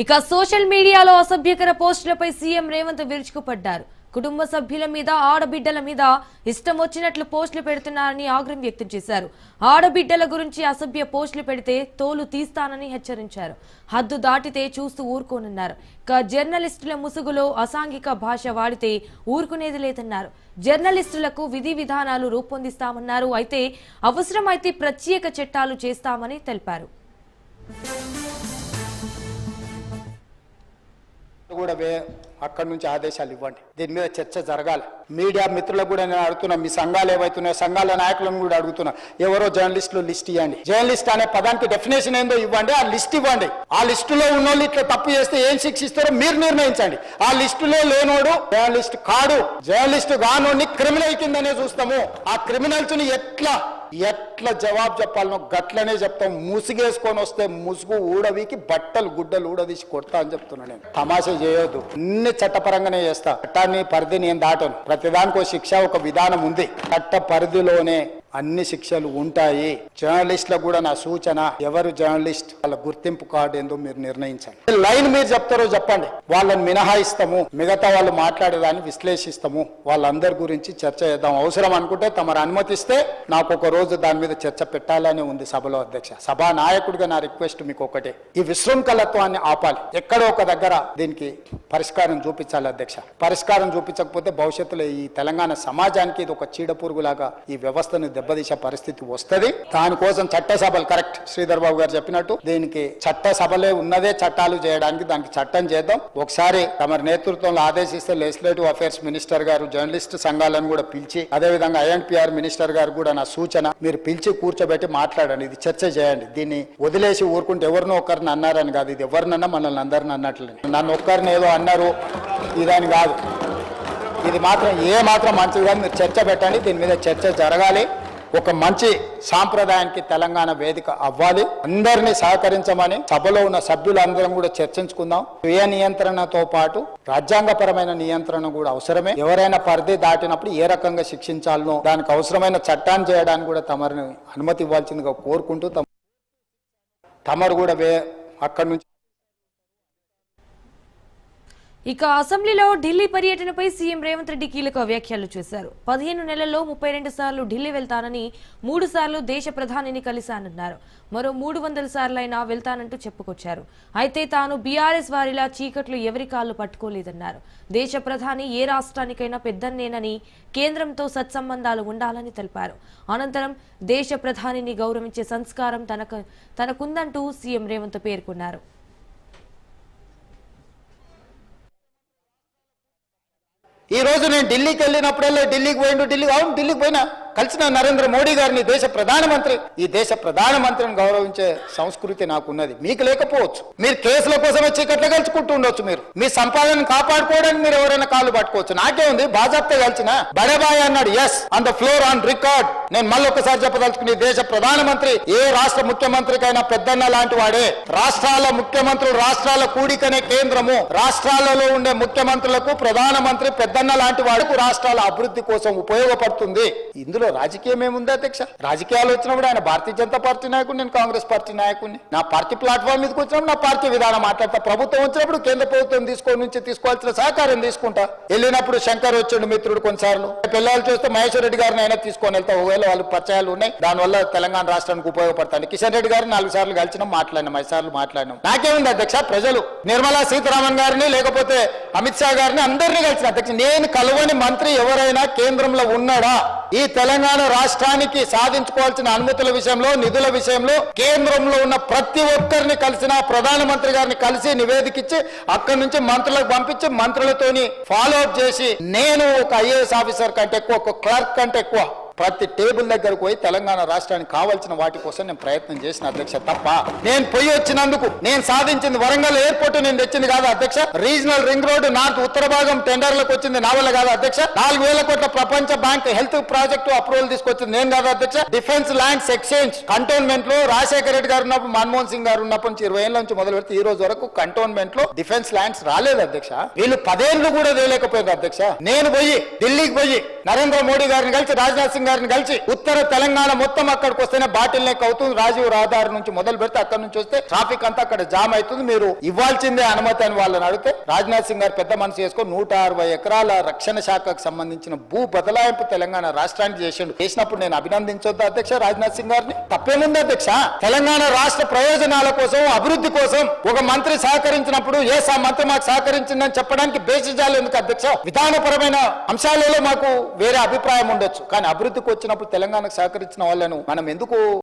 ఇక సోషల్ మీడియాలో అసభ్యకర పోస్టులపై సీఎం రేవంత్ విరుచుకుపడ్డారు. కుటుంబ సభ్యుల మీద ఆడబిడ్డల మీద ఇష్టం వచ్చినట్లు పోస్టులు పెడుతున్నారని ఆగ్రహం వ్యక్తం చేశారు. ఆడబిడ్డల గురించి అసభ్య పోస్టులు పెడితే తోలు తీస్తానని హెచ్చరించారు. హద్దు దాటితే చూస్తూ ఊరుకోనున్నారు. ఇక జర్నలిస్టుల ముసుగులో అసాంఘిక భాష వాడితే ఊరుకునేది లేదన్నారు. జర్నలిస్టులకు విధి విధానాలు రూపొందిస్తామన్నారు. అయితే అవసరమైతే ప్రత్యేక చట్టాలు చేస్తామని తెలిపారు. కూడా అక్కడి నుంచి ఆదేశాలు ఇవ్వండి. దీని మీద చర్చ జరగాలి. మీడియా మిత్రులకు కూడా నేను అడుగుతున్నా, మీ సంఘాలు ఏవైతున్నాయో సంఘాల నాయకులను కూడా అడుగుతున్నా, ఎవరో జర్నలిస్టులు లిస్ట్ ఇవ్వండి. జర్నలిస్ట్ అనే పదానికి డెఫినేషన్ ఏందో ఇవ్వండి, ఆ లిస్ట్ ఇవ్వండి. ఆ లిస్టులో ఉన్నోళ్ళు ఇట్లా తప్పు చేస్తే ఏం శిక్షిస్తారో మీరు నిర్ణయించండి. ఆ లిస్టులో లేనోడు జర్నలిస్ట్ కాడు, జర్నలిస్ట్ గానోడిని క్రిమినల్ కిందనే చూస్తాము. ఆ క్రిమినల్స్ ని ఎట్లా జవాబు చెప్పాలనో గట్లనే చెప్తాం. ముసుగేసుకొని వస్తే ముసుగు ఊడవికి బట్టలు గుడ్డలు ఊడదీసి కొడతా అని చెప్తున్నా. నేను తమాషా చేయొద్దు, అన్ని చట్టపరంగానే చేస్తా. చట్టాన్ని పరిధి నేను దాటను. ప్రతిదానికి శిక్ష ఒక విధానం ఉంది. చట్ట పరిధిలోనే అన్ని శిక్షలు ఉంటాయి. జర్నలిస్టులకు కూడా నా సూచన, ఎవరు జర్నలిస్ట్ వాళ్ళ గుర్తింపు కార్డు ఏందో మీరు నిర్ణయించండి. లైన్ మీరు చెప్తారో చెప్పండి, వాళ్ళని మినహాయిస్తాము, మిగతా వాళ్ళు మాట్లాడేదాన్ని విశ్లేషిస్తాము. వాళ్ళందరి గురించి చర్చ చేద్దాం. అవసరం అనుకుంటే తమరు అనుమతిస్తే నాకు ఒక రోజు దాని మీద చర్చ పెట్టాలని ఉంది సభలో. అధ్యక్ష, సభా నాయకుడిగా నా రిక్వెస్ట్ మీకు ఒకటే, ఈ విశృంఖలత్వాన్ని ఆపాలి. ఎక్కడో ఒక దగ్గర దీనికి పరిష్కారం చూపించాలి. అధ్యక్ష, పరిష్కారం చూపించకపోతే భవిష్యత్తులో ఈ తెలంగాణ సమాజానికి ఇది ఒక చీడపురుగులాగా ఈ వ్యవస్థను దెబ్బతీసే పరిస్థితి వస్తుంది. దానికోసం చట్టసభలు, కరెక్ట్ శ్రీధర్ బాబు గారు చెప్పినట్టు, దీనికి చట్టసభలే ఉన్నదే చట్టాలు చేయడానికి. దానికి చట్టం చేద్దాం. ఒకసారి తమ నేతృత్వంలో ఆదేశిస్తే లెజిస్లేటివ్ అఫైర్స్ మినిస్టర్ గారు జర్నలిస్ట్ సంఘాలను కూడా పిలిచి, అదేవిధంగా ఐఎన్పిఆర్ మినిస్టర్ గారు కూడా నా సూచన, మీరు పిలిచి కూర్చోబెట్టి మాట్లాడండి. ఇది చర్చ చేయండి. దీన్ని వదిలేసి ఊరుకుంటే ఎవరినో ఒకరిని అన్నారని కాదు, ఇది ఎవరినన్నా మనల్ని అందరిని అన్నట్లే. నన్ను ఒక్కరిని ఏదో అన్నారు ఇదని కాదు, ఇది మాత్రం మాత్రం మంచిది కాదు. మీరు చర్చ పెట్టండి. దీని మీద చర్చ జరగాలి. ఒక మంచి సాంప్రదాయానికి తెలంగాణ వేదిక అవ్వాలి. అందరినీ సహకరించమని సభలో ఉన్న సభ్యులందరం కూడా చర్చించుకుందాం. స్వీయ నియంత్రణతో పాటు రాజ్యాంగపరమైన నియంత్రణ కూడా అవసరమే. ఎవరైనా పరిధి దాటినప్పుడు ఏ రకంగా శిక్షించాలనో దానికి అవసరమైన చట్టాన్ని చేయడానికి కూడా తమరిని అనుమతి ఇవ్వాల్సిందిగా కోరుకుంటూ తమరు కూడా అక్కడి నుంచి. ఇక అసెంబ్లీలో ఢిల్లీ పర్యటనపై సీఎం రేవంత్ రెడ్డి కీలక వ్యాఖ్యలు చేశారు. 15 నెలల్లో 32 సార్లు ఢిల్లీ వెళ్తానని, 3 సార్లు దేశ ప్రధానిని కలిశానన్నారు. మరో 300 సార్లైనా వెళ్తానంటూ చెప్పుకొచ్చారు. అయితే తాను బీఆర్ఎస్ వారిలా చీకట్లు ఎవరి కాళ్ళు పట్టుకోలేదన్నారు. దేశ ప్రధాని ఏ రాష్ట్రానికైనా పెద్దన్నేనని, కేంద్రంతో సత్సంబంధాలు ఉండాలని తెలిపారు. అనంతరం దేశ ప్రధానిని గౌరవించే సంస్కారం తనకుందంటూ సీఎం రేవంత్ పేర్కొన్నారు. ఈ రోజు నేను ఢిల్లీకి వెళ్ళినప్పుడల్లా ఢిల్లీకి పోయినా కలిసిన నరేంద్ర మోడీ గారిని, దేశ ప్రధానమంత్రి. ఈ దేశ ప్రధానమంత్రిని గౌరవించే సంస్కృతి నాకున్నది, మీకు లేకపోవచ్చు. మీరు కేసుల కోసమే చీకట్లు గెలుచుకుంటూ ఉండొచ్చు. మీరు మీ సంపాదనను కాపాడుకోవడానికి మీరు ఎవరైనా కాళ్ళు పట్టుకోవచ్చు. నాకే ఉంది, బాజాప్తా కలిసిన బడేబాయ్ అన్నాడు. Yes, on the floor, on record. నేను మళ్ళొకసారి చెప్పదలుచుకుని, దేశ ప్రధానమంత్రి ఏ రాష్ట్ర ముఖ్యమంత్రికైనా పెద్దన్న లాంటి వాడే. రాష్ట్రాల ముఖ్యమంత్రులు రాష్ట్రాల కూడికనే కేంద్రము. రాష్ట్రాలలో ఉండే ముఖ్యమంత్రులకు ప్రధానమంత్రి పెద్దన్న లాంటి వాడుకు రాష్ట్రాల అభివృద్ధి కోసం ఉపయోగపడుతుంది. ఇందులో రాజకీయం ఏముంది అధ్యక్ష? రాజకీయాలు వచ్చినప్పుడు ఆయన భారతీయ జనతా పార్టీ నాయకుడు, నేను కాంగ్రెస్ పార్టీ నాయకుడిని. నా పార్టీ ప్లాట్ఫామ్ మీదకి వచ్చినప్పుడు నా పార్టీ విధానం మాట్లాడతా. ప్రభుత్వం వచ్చినప్పుడు కేంద్ర ప్రభుత్వం తీసుకోవాల్సిన సహకారం తీసుకుంటా. వెళ్ళినప్పుడు శంకర్ వచ్చిండు మిత్రుడు కొన్నిసార్లు. పిల్లలు చూస్తే మహేశ్వర్ రెడ్డి గారిని అయినా తీసుకొని వెళ్తా. ఒకవేళ వాళ్ళు పరిచయాలు ఉన్నాయి, దానివల్ల తెలంగాణ రాష్ట్రానికి ఉపయోగపడతాను. కిషన్ రెడ్డి గారిని 4 సార్లు కలిసినాం, మాట్లాడినాం, 5 సార్లు మాట్లాడినాం. నాకేముంది అధ్యక్ష? ప్రజలు నిర్మలా సీతారామన్ గారిని లేకపోతే అమిత్ షా గారిని అందరినీ కలిసిన అధ్యక్ష. నేను కలవని మంత్రి ఎవరైనా కేంద్రంలో ఉన్నాడా? ఈ తెలంగాణ రాష్ట్రానికి సాధించుకోవాల్సిన అనుమతుల విషయంలో, నిధుల విషయంలో కేంద్రంలో ఉన్న ప్రతి ఒక్కరిని కలిసిన, ప్రధానమంత్రి గారిని కలిసి నివేదికిచ్చి అక్కడి నుంచి మంత్రులకు పంపించి మంత్రులతోని ఫాలో అప్ చేసి, నేను ఒక ఐఏఎస్ ఆఫీసర్ కంటే ఎక్కువ, ఒక క్లర్క్ కంటే ఎక్కువ ప్రతి టేబుల్ దగ్గరకు పోయి తెలంగాణ రాష్ట్రానికి కావాల్సిన వాటి కోసం నేను ప్రయత్నం చేసిన అధ్యక్ష. తప్ప నేను పోయి వచ్చినందుకు నేను సాధించింది వరంగల్ ఎయిర్పోర్ట్ నేను తెచ్చింది కాదు అధ్యక్ష. రీజనల్ రింగ్ రోడ్ నార్త్ ఉత్తర భాగం టెండర్లకు వచ్చింది నా వల్ల కాదు అధ్యక్ష. 4,000 కోట్ల ప్రపంచ బ్యాంక్ హెల్త్ ప్రాజెక్టు అప్రూవల్ తీసుకొచ్చింది నేను కాదు అధ్యక్ష. డిఫెన్స్ ల్యాండ్స్ ఎక్స్చేంజ్ కంటోన్మెంట్ లో రాజశేఖర రెడ్డి గారు ఉన్నప్పుడు, మన్మోహన్ సింగ్ గారు ఉన్నప్పటి నుంచి 20 ఏళ్ల నుంచి మొదలు పెడితే ఈ రోజు వరకు కంటోన్మెంట్ లో డిఫెన్స్ ల్యాండ్స్ రాలేదు అధ్యక్ష. వీళ్ళు 10 ఏళ్లు కూడా వేయలేకపోయారు అధ్యక్ష. నేను పోయి ఢిల్లీకి పోయి నరేంద్ర మోడీ గారిని కలిసి, రాజ్నాథ్ సింగ్ గారిని కలిసి ఉత్తర తెలంగాణ మొత్తం అక్కడికి వస్తేనే బాటిల్ నెక్ అవుతుంది. రాజీవ్ రహదారి నుంచి మొదలు పెడితే అక్కడ నుంచి వస్తే ట్రాఫిక్ అంతా అక్కడ జామ్ అవుతుంది. మీరు ఇవ్వాల్సిందే అనుమతి అని వాళ్ళని అడిగితే రాజ్నాథ్ సింగ్ గారు పెద్ద మనసు చేసుకొని 160 ఎకరాల రక్షణ శాఖకు సంబంధించిన భూ బదలాయింపు తెలంగాణ రాష్ట్రానికి చేసినప్పుడు నేను అభినందించొద్దు అధ్యక్ష రాజ్నాథ్ సింగ్ గారిని? తప్పేముంది అధ్యక్ష? తెలంగాణ రాష్ట్ర ప్రయోజనాల కోసం, అభివృద్ధి కోసం ఒక మంత్రి సహకరించినప్పుడు ఆ మంత్రి మాకు సహకరించిందని చెప్పడానికి బేసిజాలు ఎందుకు అధ్యక్ష? విధానపరమైన అంశాలలో మాకు వేరే అభిప్రాయం ఉండొచ్చు, కానీ అభివృద్ధికి వచ్చినప్పుడు తెలంగాణకు సహకరించిన వాళ్ళను మనం ఎందుకు